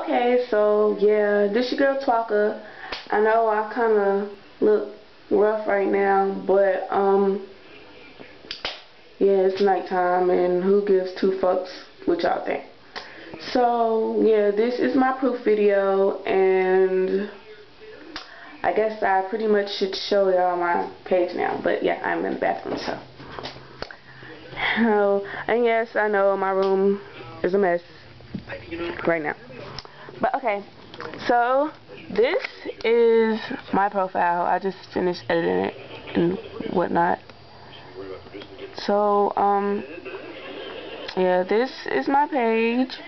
Okay, so yeah, this your girl Twaka. I know I kind of look rough right now, but yeah, it's nighttime, and who gives two fucks what y'all think? So yeah, this is my proof video, and I guess I pretty much should show y'all my page now. But yeah, I'm in the bathroom, so. Oh, and yes, I know my room is a mess right now. But okay, so this is my profile. I just finished editing it and whatnot. So, yeah, this is my page.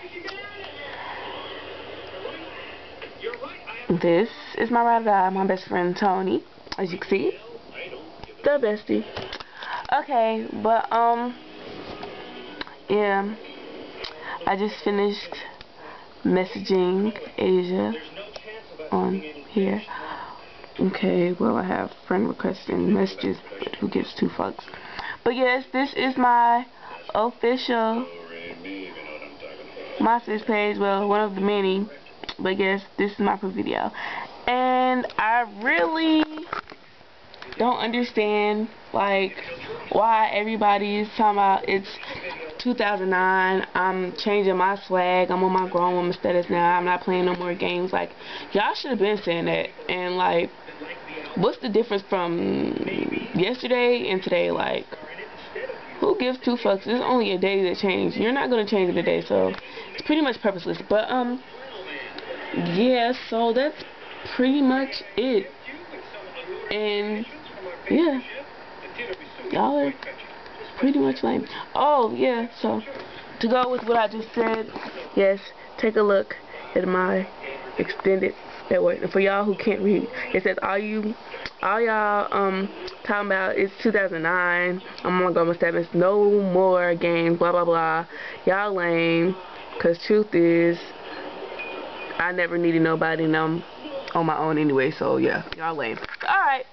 This is my ride or die, my best friend Tony, as you can see, the bestie. Okay, but yeah, I just finished messaging Asia on here. Okay, well, I have friend requests and messages, but who gives two fucks? But yes, this is my official MySpace page, well, one of the many, but yes, this is my proof video. And I really don't understand, like, why everybody is talking about it's 2009, I'm changing my swag, I'm on my grown woman status now, I'm not playing no more games. Like, y'all should have been saying that. And like, what's the difference from yesterday and today? Like, who gives two fucks? It's only a day that changed. You're not gonna change it today, so it's pretty much purposeless. But yeah, so that's pretty much it. And yeah, y'all are pretty much lame. Oh yeah, so to go with what I just said, yes, take a look at my extended network. And for y'all who can't read, it says all y'all talking about it's 2009, I'm on my 7th, no more games, blah blah blah. Y'all lame, cause truth is I never needed nobody, and I'm on my own anyway, so yeah, y'all lame. Alright.